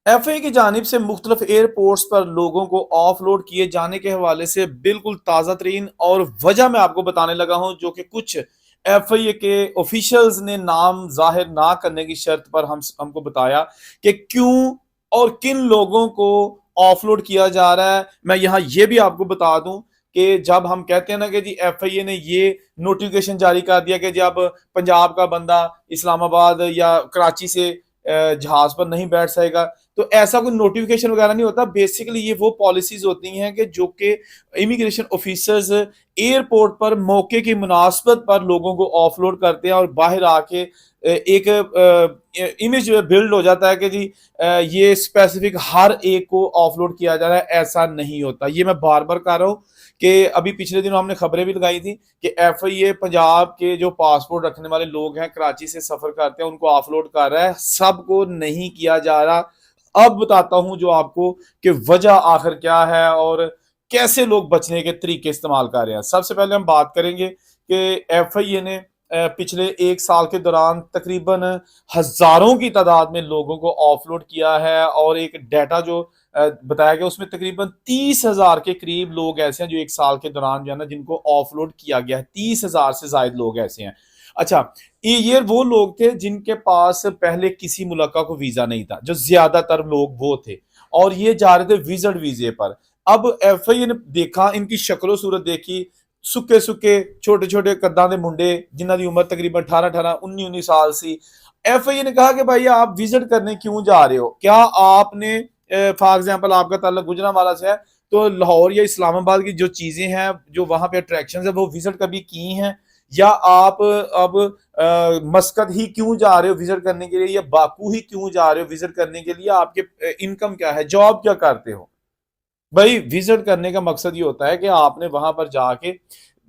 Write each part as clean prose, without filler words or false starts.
FA की जानिब से मुख्तलिफ एयरपोर्ट्स पर लोगों को ऑफलोड किए जाने के हवाले से बिल्कुल ताज़ा तरीन और वजह मैं आपको बताने लगा हूं, जो कि कुछ एफआईए के ऑफिशियल्स ने नाम जाहिर ना करने की शर्त पर हमको बताया कि क्यों और किन लोगों को ऑफलोड किया जा रहा है। मैं यहाँ ये भी आपको बता दूं कि जब हम कहते हैं ना कि जी एफआईए ने ये नोटिफिकेशन जारी कर दिया कि जब पंजाब का बंदा इस्लामाबाद या कराची से जहाज पर नहीं बैठ सकेगा, तो ऐसा कोई नोटिफिकेशन वगैरह नहीं होता। बेसिकली ये वो पॉलिसीज होती हैं कि जो कि इमिग्रेशन ऑफिसर्स एयरपोर्ट पर मौके की मुनासबत पर लोगों को ऑफलोड करते हैं और बाहर आके एक इमेज बिल्ड हो जाता है कि जी ये स्पेसिफिक हर एक को ऑफलोड किया जा रहा है। ऐसा नहीं होता। ये मैं बार बार कह रहा हूं कि अभी पिछले दिनों हमने खबरें भी लगाई थी कि एफआईए पंजाब के जो पासपोर्ट रखने वाले लोग हैं, कराची से सफर करते हैं, उनको ऑफलोड कर रहा है। सबको नहीं किया जा रहा। अब बताता हूं जो आपको कि वजह आखिर क्या है और कैसे लोग बचने के तरीके इस्तेमाल कर रहे हैं। सबसे पहले हम बात करेंगे कि एफआईए ने पिछले एक साल के दौरान तकरीबन हजारों की तादाद में लोगों को ऑफलोड किया है और एक डाटा जो बताया गया उसमें तकरीबन 30,000 के करीब लोग ऐसे हैं जो एक साल के दौरान जो है ना जिनको ऑफलोड किया गया है। 30,000 से ज्यादा लोग ऐसे हैं। अच्छा, ये वो लोग थे जिनके पास पहले किसी मुल्क को वीजा नहीं था, जो ज्यादातर लोग वो थे, और ये जा रहे थे विजिट वीजे पर। अब एफआईए ने देखा, इनकी शक्लो सूरत देखी, सुके सुके छोटे छोटे कद्दां दे मुंडे जिन्हों की उम्र तकरीबन 18-18 19 19 साल सी। एफआईए ने कहा कि भाई आप विजिट करने क्यों जा रहे हो? क्या आपने फॉर एग्जाम्पल आपका ताल्लुक गुजरांवाला से है तो लाहौर या इस्लामाबाद की जो चीजें हैं, जो वहां पे अट्रैक्शन है, वो विजिट कभी की हैं? या आप अब मस्कत ही क्यों जा रहे हो विजिट करने के लिए, या बाकू ही क्यों जा रहे हो विजिट करने के लिए? आपके इनकम क्या है, जॉब क्या करते हो? भाई विजिट करने का मकसद ये होता है कि आपने वहां पर जाके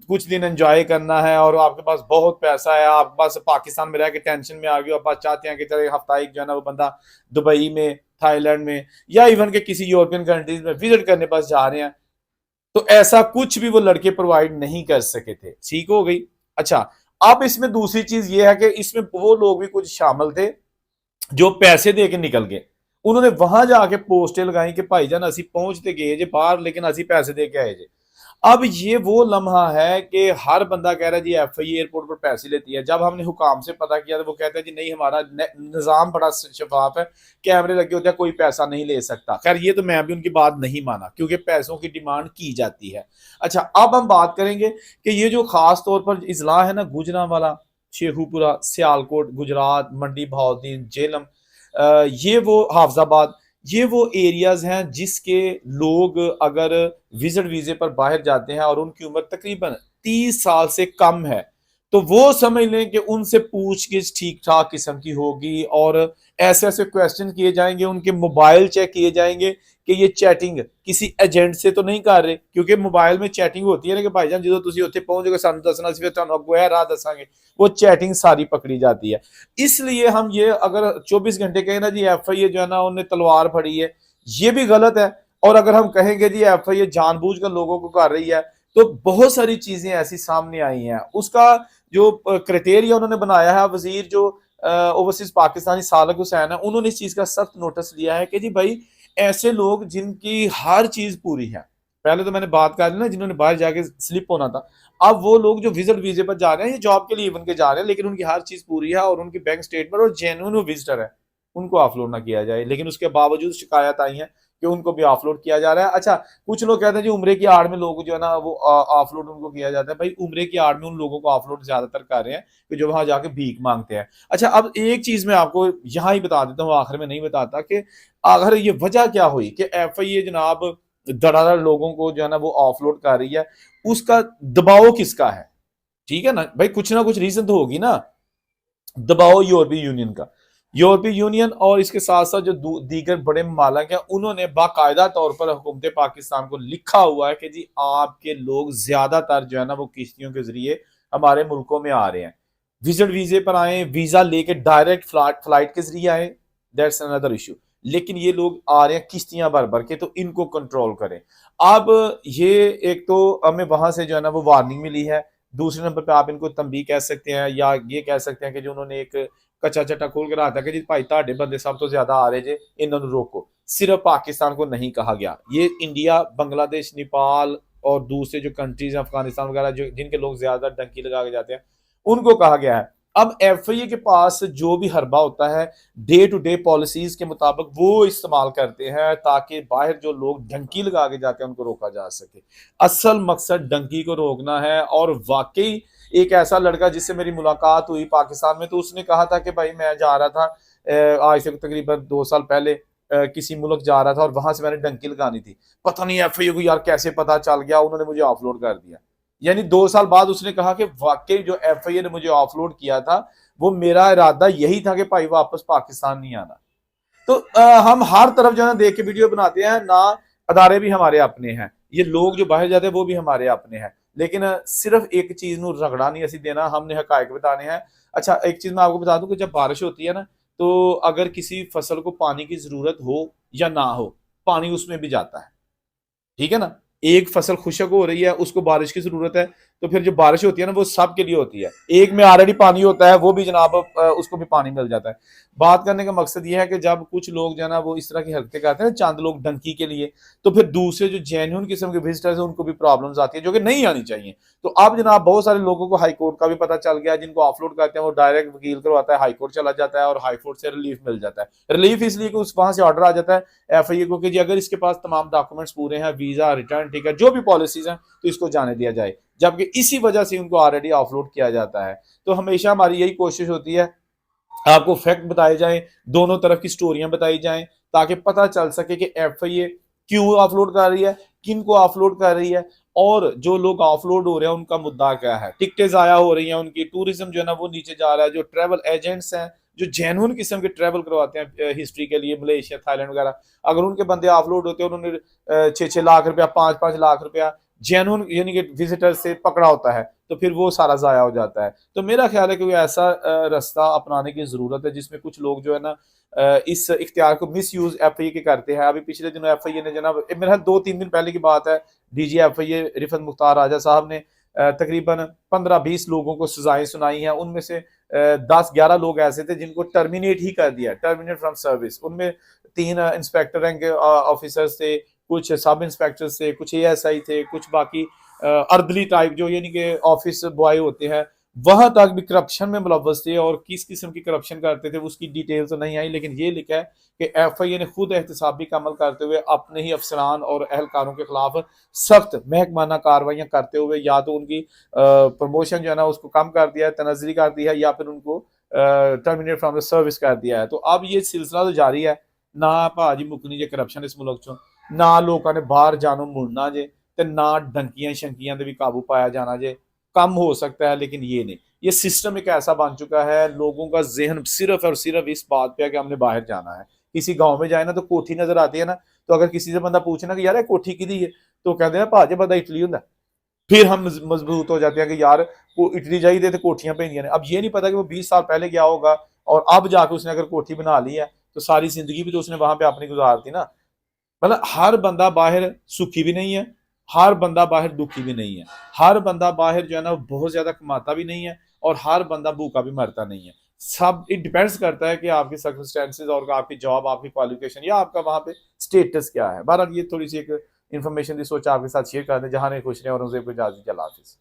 कुछ दिन एंजॉय करना है और आपके पास बहुत पैसा है, आप बस पाकिस्तान में रह के टेंशन में आ गए, आप बस चाहते हैं कि चले हफ्ता एक जो है ना वो बंदा दुबई में, थाईलैंड में या इवन के किसी यूरोपियन कंट्रीज में विजिट करने पास जा रहे हैं। तो ऐसा कुछ भी वो लड़के प्रोवाइड नहीं कर सके थे। ठीक हो गई। अच्छा, अब इसमें दूसरी चीज ये है कि इसमें वो लोग भी कुछ शामिल थे जो पैसे दे के निकल गए। उन्होंने वहां जाके पोस्टें लगाई कि भाईजान असि पहुंचते गए जे बाहर, लेकिन असि पैसे दे के आए जे। अब ये वो लम्हा है कि हर बंदा कह रहा है जी एफआई एयरपोर्ट पर पैसे लेती है। जब हमने हुकाम से पता किया तो वो कहते हैं जी नहीं, हमारा निजाम बड़ा शफाफ है, कैमरे लगे होते हैं, कोई पैसा नहीं ले सकता। खैर ये तो मैं भी उनकी बात नहीं माना क्योंकि पैसों की डिमांड की जाती है। अच्छा, अब हम बात करेंगे कि ये जो खास तौर पर इजला है ना, गुजरांवाला, शेखुपुरा, सियालकोट, गुजरात, मंडी बहाउद्दीन, जेलम, ये वो हाफजाबाद, ये वो एरियाज हैं जिसके लोग अगर विजिट वीजे पर बाहर जाते हैं और उनकी उम्र तकरीबन 30 साल से कम है, तो वो समझ लें कि उनसे पूछगिछ ठीक ठाक किस्म की होगी और ऐसे ऐसे क्वेश्चन किए जाएंगे, उनके मोबाइल चेक किए जाएंगे कि ये चैटिंग किसी एजेंट से तो नहीं कर रहे, क्योंकि मोबाइल में चैटिंग होती है ना कि भाईजान जो तुम उत्थे पहुंचोगे सानू दसना सी, फिर तुहानू अगो राह दसांगे। वो चैटिंग सारी पकड़ी जाती है। इसलिए हम ये अगर 24 घंटे कहें ना जी एफआईए जो है ना उन्हें तलवार फड़ी है, ये भी गलत है। और अगर हम कहेंगे जी एफआईए जानबूझकर लोगों को कर रही है, तो बहुत सारी चीजें ऐसी सामने आई हैं। उसका जो क्राइटेरिया उन्होंने बनाया है, वजीर जो ओवरसीज पाकिस्तानी सालक हुसैन है, उन्होंने इस चीज का सख्त नोटिस लिया है कि जी भाई ऐसे लोग जिनकी हर चीज पूरी है, पहले तो मैंने बात कर ली ना जिन्होंने बाहर जाके स्लिप होना था, अब वो लोग जो विजिट वीजे पर जा रहे हैं, ये जॉब के लिए इवन के जा रहे हैं, लेकिन उनकी हर चीज पूरी है और उनकी बैंक स्टेटमेंट और जेन्युइन विजिटर है, उनको ऑफलोड ना किया जाए। लेकिन उसके बावजूद शिकायत आई है कि उनको भी ऑफलोड किया जा रहा है। अच्छा, कुछ लोग कहते हैं जी उम्रे की आड़ में लोग जो है ना वो ऑफलोड उनको किया जाता है। भाई उम्रे की आड़ में उन लोगों को ऑफलोड ज्यादातर कर रहे हैं कि जो वहां जाके भीख मांगते हैं। अच्छा, अब एक चीज मैं आपको यहां ही बता देता हूँ, आखिर में नहीं बताता कि आखिर ये वजह क्या हुई कि एफआईए जनाब धड़ाधड़ लोगों को जो है ना वो ऑफलोड कर रही है। उसका दबाव किसका है? ठीक है ना कुछ रीजन तो होगी ना। दबाव यूरोपीय यूनियन का, यूरोपीय यूनियन और इसके साथ साथ जो दीगर बड़े ममालिक हैं, उन्होंने बाकायदा तौर पर हुकूमत पाकिस्तान को लिखा हुआ है कि जी आपके लोग ज्यादातर जो है ना वो किश्तियों के जरिए हमारे मुल्कों में आ रहे हैं, विजिट वीजे पर आए, वीजा लेके डायरेक्ट फ्लाइट के जरिए आए, दैट्स अनदर इशू। लेकिन ये लोग आ रहे हैं किश्तियां भर भर के, तो इनको कंट्रोल करें। अब ये एक तो हमें वहां से जो है ना वो वार्निंग मिली है, दूसरे नंबर पे आप इनको तंबी कह सकते हैं या ये कह सकते हैं कि जो उन्होंने एक कच्चा चट्टा खोल के रहा था कि जी भाई ਤੁਹਾਡੇ ਬੰਦੇ सब तो ज्यादा आ रहे जे, ਇਹਨਾਂ ਨੂੰ रोको। सिर्फ पाकिस्तान को नहीं कहा गया, ये इंडिया, बांग्लादेश, नेपाल और दूसरे जो कंट्रीज अफगानिस्तान वगैरह जो जिनके लोग ज्यादा डंकी लगा के जाते हैं उनको कहा गया है। अब एफआईए के पास जो भी हरबा होता है डे टू डे पॉलिसीज के मुताबिक वो इस्तेमाल करते हैं ताकि बाहर जो लोग डंकी लगा के जाते हैं उनको रोका जा सके। असल मकसद डंकी को रोकना है। और वाकई एक ऐसा लड़का जिससे मेरी मुलाकात हुई पाकिस्तान में, तो उसने कहा था कि भाई मैं जा रहा था आज से तकरीबन 2 साल पहले किसी मुल्क जा रहा था और वहां से मैंने डंकी लगानी थी, पता नहीं एफआईए को यार कैसे पता चल गया, उन्होंने मुझे ऑफलोड कर दिया। यानी 2 साल बाद उसने कहा कि वाकई जो एफआईए ने मुझे ऑफलोड किया था वो मेरा इरादा यही था कि भाई वापस पाकिस्तान नहीं आना। तो हम हर तरफ जो है ना देख के वीडियो बनाते हैं ना, अदारे भी हमारे अपने हैं, ये लोग जो बाहर जाते हैं वो भी हमारे अपने हैं, लेकिन सिर्फ एक चीज नू रगड़ा नहीं असी देना, हमने हकायक बताने हैं। अच्छा एक चीज मैं आपको बता दूं कि जब बारिश होती है ना, तो अगर किसी फसल को पानी की जरूरत हो या ना हो, पानी उसमें भी जाता है, ठीक है ना। एक फसल खुशक हो रही है, उसको बारिश की जरूरत है, तो फिर जो बारिश होती है ना वो सबके लिए होती है। एक में ऑलरेडी पानी होता है वो भी जनाब उसको भी पानी मिल जाता है। बात करने का मकसद ये है कि जब कुछ लोग जो है ना वो इस तरह की हरकतें करते हैं चंद लोग डंकी के लिए, तो फिर दूसरे जो जेन्युइन किस्म के विजिटर्स हैं उनको भी प्रॉब्लम्स आती है जो कि नहीं आनी चाहिए। तो अब जनाब बहुत सारे लोगों को हाई कोर्ट का भी पता चल गया, जिनको ऑफलोड करते हैं वो डायरेक्ट वकील करवाता है, हाई कोर्ट चला जाता है और हाई कोर्ट से रिलीफ मिल जाता है। रिलीफ इसलिए कि उस वहां से ऑर्डर आ जाता है एफआईए को कि जी अगर इसके पास तमाम डॉक्यूमेंट्स पूरे हैं, वीजा, रिटर्न टिकट, जो भी पॉलिसीज हैं, तो इसको जाने दिया जाए, जबकि इसी वजह से उनको ऑलरेडी ऑफलोड किया जाता है। तो हमेशा हमारी यही कोशिश होती है आपको फैक्ट बताए जाएं, दोनों तरफ की स्टोरियां बताई जाएं, ताकि पता चल सके कि एफआईए क्यों ऑफलोड कर रही है, किन को ऑफलोड कर रही है, और जो लोग ऑफलोड हो रहे हैं उनका मुद्दा क्या है। टिकटें जाया हो रही हैं उनकी, टूरिज्म जो है ना वो नीचे जा रहा है, जो ट्रैवल एजेंट्स हैं जो जेन्युइन किस्म के ट्रैवल करवाते हैं हिस्ट्री के लिए, मलेशिया, थाईलैंड वगैरह, अगर उनके बंदे ऑफलोड होते हैं, उन्होंने 6-6 लाख रुपया, 5-5 लाख रुपया जेन्युइन यानी कि विजिटर से पकड़ा होता है, तो फिर वो सारा जाया हो जाता है। तो मेरा ख्याल है कि ऐसा रास्ता अपनाने की जरूरत है जिसमें कुछ लोग जो है ना इस इख्तियार को मिस यूज एफआईए के करते हैं। अभी पिछले दिनों एफआईए ने जनाब, मेरा 2-3 दिन पहले की बात है, डीजी एफआईए रिफत मुख्तार राजा साहब ने तकरीबन 15-20 लोगों को सजाएं सुनाई हैं। उनमें से 10-11 लोग ऐसे थे जिनको टर्मिनेट ही कर दिया, टर्मिनेट फ्रॉम सर्विस। उनमें 3 इंस्पेक्टर रैंक के ऑफिसर्स थे, कुछ सब इंस्पेक्टर थे, कुछ एएसआई थे, कुछ बाकी अर्दली टाइप जो यानी कि ऑफिस बॉय होते हैं, वहां तक भी करप्शन में मुलव्वस थे। और किस किस्म की करप्शन करते थे उसकी डिटेल तो नहीं आई, लेकिन ये लिखा है कि एफआईए ने खुद एहतसाबी का अमल करते हुए अपने ही अफसरान और अहलकारों के खिलाफ सख्त महकमाना कार्रवाइयां करते हुए या तो उनकी प्रमोशन जो है ना उसको कम कर दिया है, तनजरी कर दी है, या फिर उनको टर्मिनेट फ्रॉम द सर्विस कर दिया है। तो अब ये सिलसिला तो जारी है ना, भाजी मुकनी जे करप्शन इस मुल्क चो, ना लोगों ने बाहर जानो मुड़ना जे, ते ना डंकियां शंकियां भी काबू पाया जाना जे। कम हो सकता है लेकिन ये नहीं, ये सिस्टम एक ऐसा बन चुका है, लोगों का जहन सिर्फ और सिर्फ इस बात पे है कि हमने बाहर जाना है। किसी गांव में जाए ना तो कोठी नजर आती है ना, तो अगर किसी से बंदा पूछे ना कि यार कोठी किदी है, तो कहते हैं भाजे बंदा इटली होंगे, फिर हम मजबूत हो जाते हैं कि यार वो इटली जाइए तो कोठियां पेंदियां ने। अब ये नहीं पता कि वो 20 साल पहले गया होगा और अब जाके उसने अगर कोठी बना ली है तो सारी जिंदगी भी तो उसने वहां पे अपनी गुजार दी ना। मतलब हर बंदा बाहर सुखी भी नहीं है, हर बंदा बाहर दुखी भी नहीं है, हर बंदा बाहर जो है ना बहुत ज्यादा कमाता भी नहीं है, और हर बंदा भूखा भी मरता नहीं है। सब इट डिपेंड्स करता है कि आपकी सर्कमस्टेंसेस और आपकी जॉब, आपकी क्वालिफिकेशन या आपका वहां पे स्टेटस क्या है। बहरहाल ये थोड़ी सी एक इन्फॉर्मेशन की सोचा आपके साथ शेयर कर दें। जहां ने खुश रहे और उनसे इजाजत, अल्लाह हाफिज़।